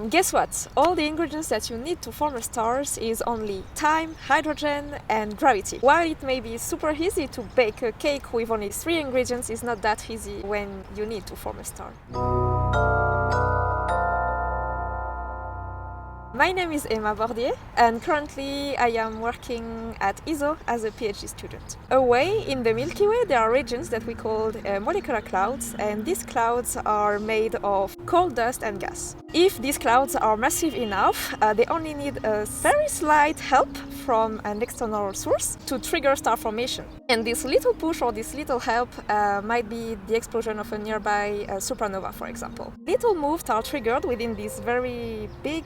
Guess what? All the ingredients that you need to form a star is only time, hydrogen and gravity. While it may be super easy to bake a cake with only 3 ingredients, it's not that easy when you need to form a star. My name is Bordier, and currently I am working at ESO as a PhD student. Away in the Milky Way there are regions that we call molecular clouds, and these clouds are made of coal dust and gas. If these clouds are massive enough, they only need a very slight help from an external source to trigger star formation. And this little push or this little help might be the explosion of a nearby supernova, for example. Little moves are triggered within this very big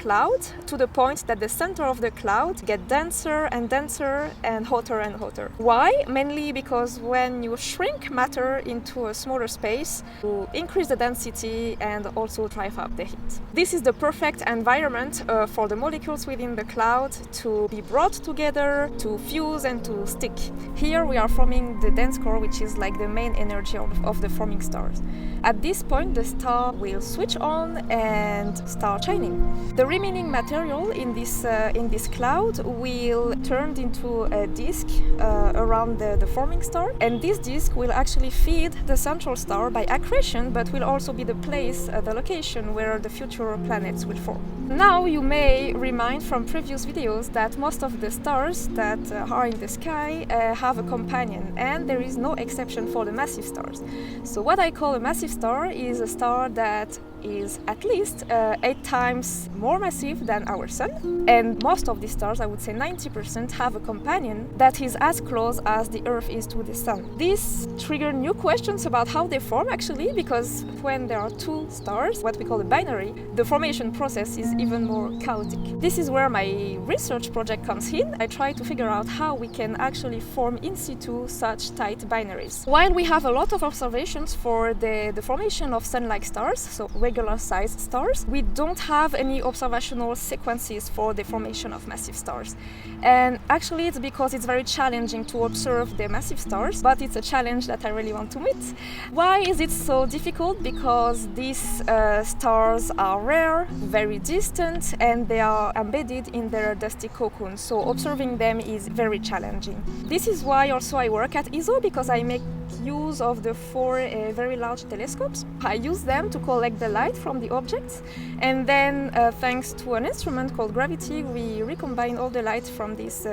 cloud to the point that the center of the cloud gets denser and denser and hotter and hotter. Why? Mainly because when you shrink matter into a smaller space, you increase the density and also drive up the heat. This is the perfect environment for the molecules within the cloud to be brought together, to fuse and to stick. Here we are forming the dense core, which is like the main energy of the forming stars. At this point, the star will switch on and start shining. The remaining material in this cloud will turn into a disk around the forming star, and this disk will actually feed the central star by accretion, but will also be the place, the location where the future planets will form. Now you may remind from previous videos that most of the stars that are in the sky have a companion, and there is no exception for the massive stars. So what I call a massive star is a star that is at least 8 times more massive than our Sun, and most of these stars, I would say 90%, have a companion that is as close as the Earth is to the Sun. This triggers new questions about how they form actually, because when there are 2 stars, what we call a binary, the formation process is even more chaotic. This is where my research project comes in. I try to figure out how we can actually form in situ such tight binaries. While we have a lot of observations for the formation of Sun-like stars, so regular-sized stars, we don't have any observational sequences for the formation of massive stars. And actually it's because it's very challenging to observe the massive stars, but it's a challenge that I really want to meet. Why is it so difficult? Because these stars are rare, very distant, and they are embedded in their dusty cocoon, so observing them is very challenging. This is why also I work at ESO, because I make use of the 4 very large telescopes. I use them to collect the light from the objects, and then thanks to an instrument called gravity, we recombine all the light from these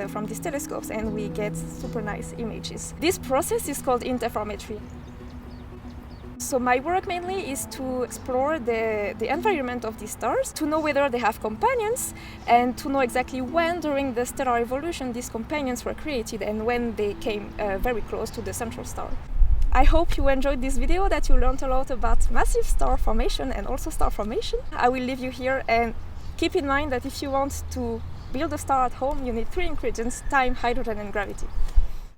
telescopes and we get super nice images. This process is called interferometry. So my work mainly is to explore the environment of these stars, to know whether they have companions, and to know exactly when during the stellar evolution these companions were created and when they came very close to the central star. I hope you enjoyed this video, that you learned a lot about massive star formation and also star formation. I will leave you here, and keep in mind that if you want to build a star at home, you need 3 ingredients: time, hydrogen and gravity.